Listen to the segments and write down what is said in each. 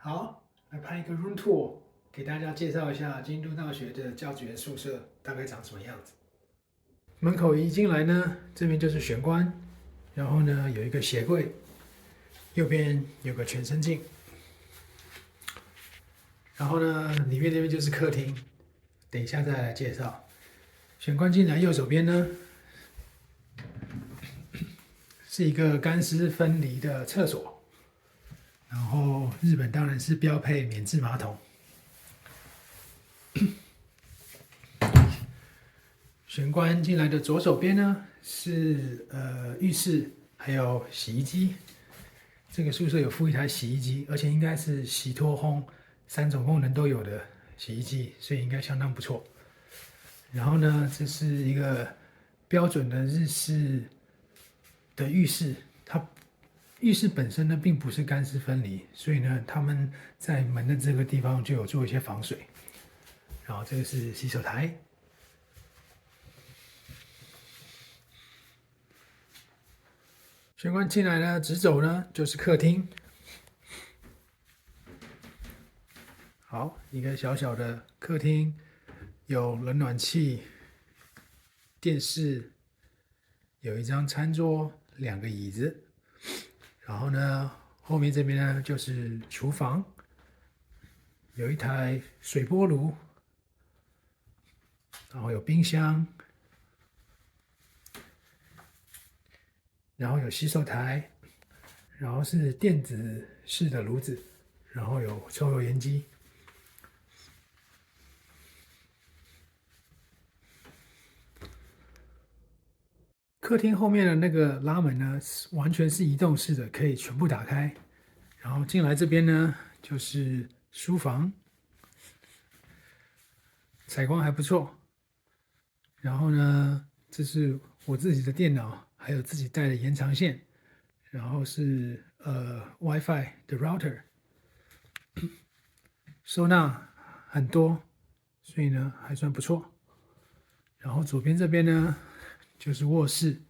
好，来拍一个 room tour，给大家介绍一下京都大学的教职员宿舍大概长什么样子。门口一进来呢，这边就是玄关，然后呢有一个鞋柜，右边有个全身镜，然后呢里面这边就是客厅，等一下再来介绍。玄关进来右手边呢是一个干湿分离的厕所，然后日本当然是标配免治马桶。玄关进来的左手边呢是浴室，还有洗衣机。这个宿舍有附一台洗衣机，而且应该是洗脱烘3种功能都有的洗衣机，所以应该相当不错。然后呢，这是一个标准的日式的浴室，它浴室本身呢并不是干湿分离，所以呢他们在门的这个地方就有做一些防水。然后这个是洗手台。玄关进来呢，直走呢就是客厅。好，一个小小的客厅，有冷暖气、电视，有一张餐桌、2个椅子。然后呢，后面这边呢就是厨房，有一台水波炉，然后有冰箱。然后有洗手台，然后是电子式的炉子，然后有抽油烟机。客厅后面的那个拉门呢，完全是移动式的，可以全部打开。然后进来这边呢，就是书房，采光还不错。然后呢，这是我自己的电脑。还有自己带的延长线，然后是WiFi 的 router， 收纳很多，所以呢还算不错。然后左边这边呢就是卧室，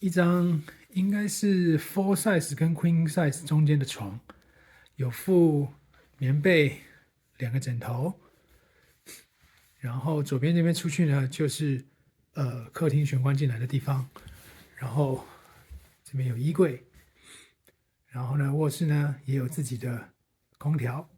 一张应该是 full size 跟 queen size 中间的床，有附棉被、2个枕头。然后左边这边出去呢就是客厅玄关进来的地方，然后这边有衣柜，然后呢，卧室呢也有自己的空调，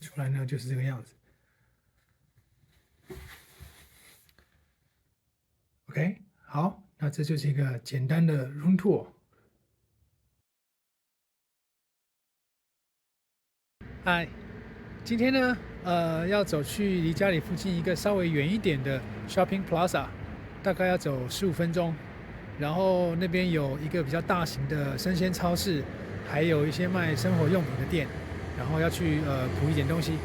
出来呢就是这个样子。OK， 好，那这就是一个简单的 room tour。嗨。今天呢，要走去离家里附近一个稍微远一点的 shopping plaza， 大概要走15分钟。然后那边有一个比较大型的生鲜超市，还有一些卖生活用品的店，然后要去补一点东西。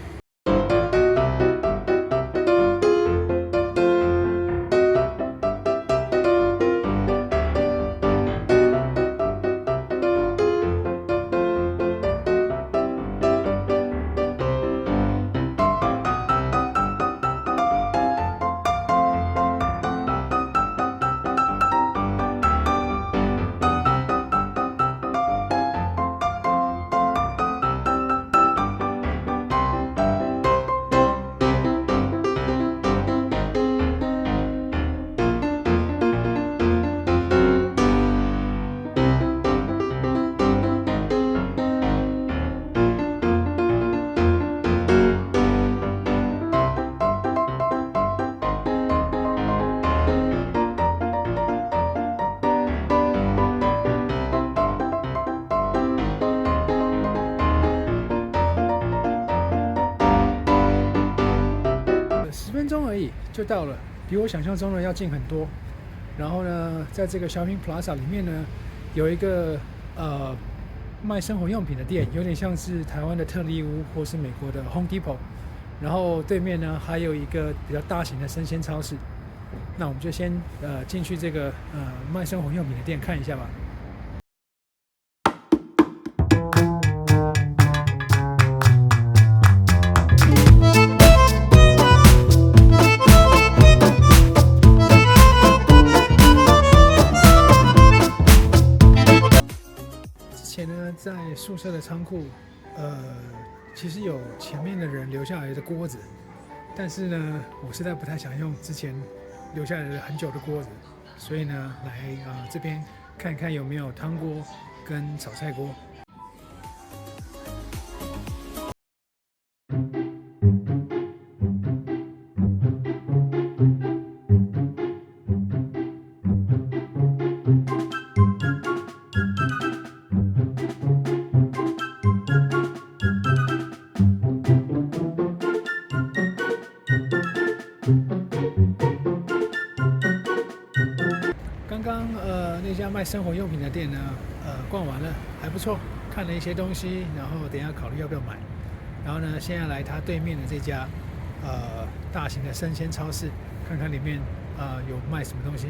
10分钟而已就到了，比我想象中的要近很多。然后呢，在这个 shopping plaza 里面呢，有一个卖生活用品的店，有点像是台湾的特力屋或是美国的 Home Depot。然后对面呢还有一个比较大型的生鲜超市。那我们就先进去这个卖生活用品的店看一下吧。舍的仓库，其实有前面的人留下来的锅子，但是呢，我实在不太想用之前留下来的很久的锅子，所以呢，来这边看看有没有汤锅跟炒菜锅。刚刚那家卖生活用品的店呢，逛完了还不错，看了一些东西，然后等一下考虑要不要买。然后呢，现在来它对面的这家大型的生鲜超市，看看里面有卖什么东西。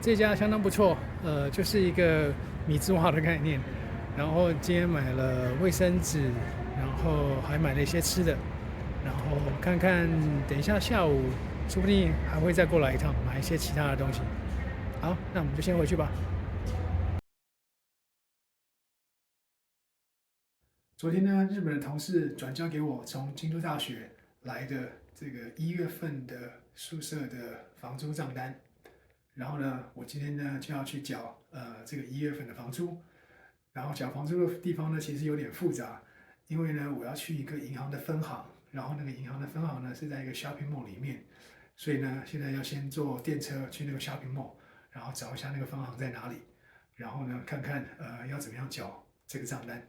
这家相当不错，就是一个米字化的概念。然后今天买了卫生纸，然后还买了一些吃的，然后看看等一下下午说不定还会再过来一趟，买一些其他的东西。好，那我们就先回去吧。昨天呢，日本的同事转交给我从京都大学来的这个1月份的宿舍的房租账单。然后呢，我今天呢就要去缴这个1月份的房租。然后缴房租的地方呢，其实有点复杂，因为呢我要去一个银行的分行然后那个银行的分行呢是在一个 shopping mall 里面，所以呢现在要先坐电车去那个 shopping mall，然后找一下那个分行在哪里，然后呢看看要怎么样缴这个账单。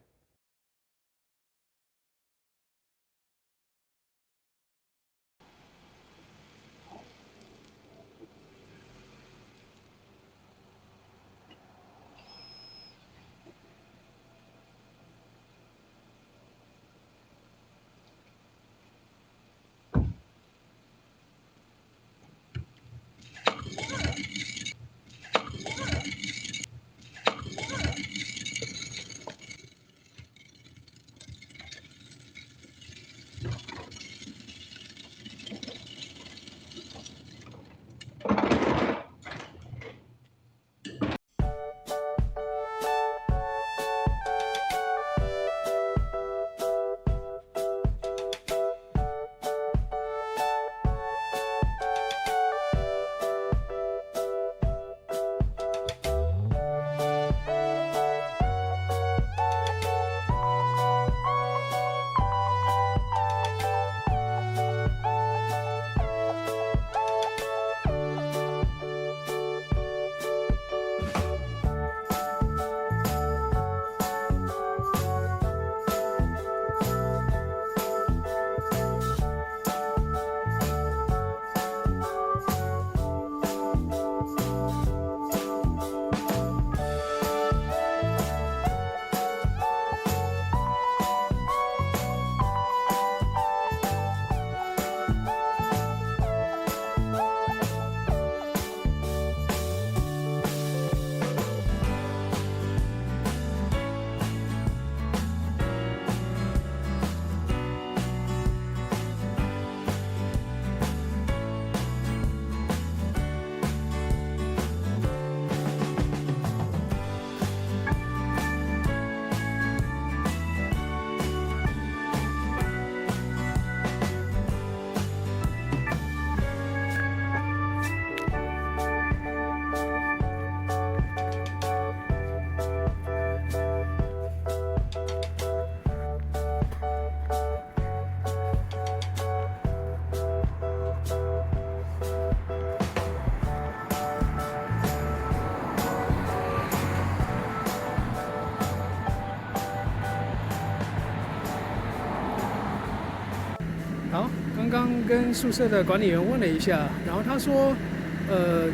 好，刚刚跟宿舍的管理员问了一下，然后他说，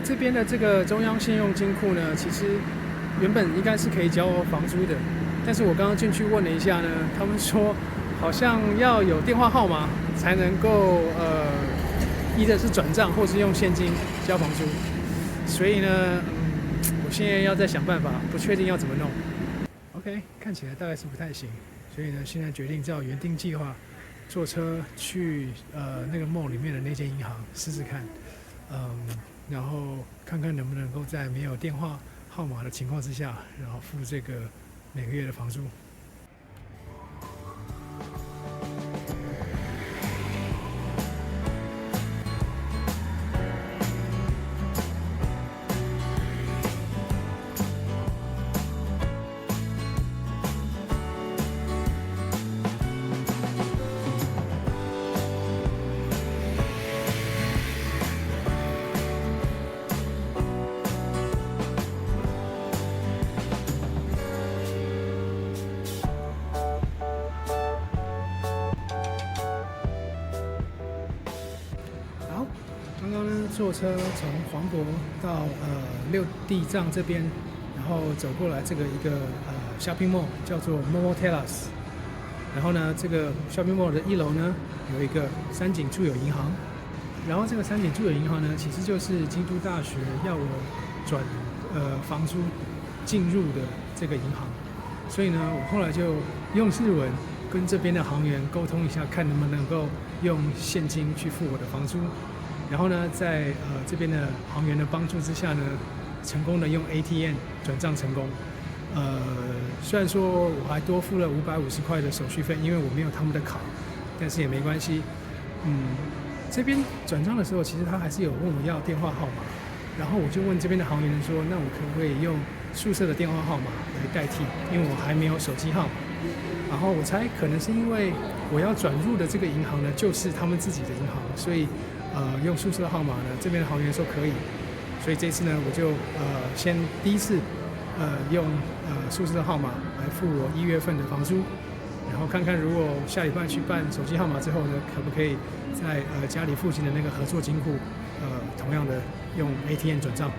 这边的这个中央信用金库呢，其实原本应该是可以交房租的，但是我刚刚进去问了一下呢，他们说好像要有电话号码才能够一的是转账或是用现金交房租，所以呢，我现在要再想办法，不确定要怎么弄。OK， 看起来大概是不太行，所以呢，现在决定照原定计划。坐车去那个 mall 里面的那间银行试试看，然后看看能不能够在没有电话号码的情况之下，然后付这个每个月的房租。刚刚呢，坐车从黄渤到六地藏这边，然后走过来这个一个shopping mall 叫做 Momo Terrace， 然后呢，这个 shopping mall 的1楼呢有一个三井住友银行，然后这个三井住友银行呢其实就是京都大学要我转房租进入的这个银行，所以呢，我后来就用日文跟这边的行员沟通一下，看能不能够用现金去付我的房租。然后呢，在这边的行员的帮助之下呢，成功的用 ATM 转账成功。虽然说我还多付了550块的手续费，因为我没有他们的卡，但是也没关系。这边转账的时候，其实他还是有问我要电话号码，然后我就问这边的行员说，那我可不可以用宿舍的电话号码来代替？因为我还没有手机号码。然后我猜可能是因为我要转入的这个银行呢，就是他们自己的银行，所以用宿舍号码呢，这边的行员说可以，所以这次呢，我就先第一次用宿舍号码来付我1月份的房租，然后看看如果下礼拜去办手机号码之后呢，可不可以在家里附近的那个合作金库同样的用 ATM 转账。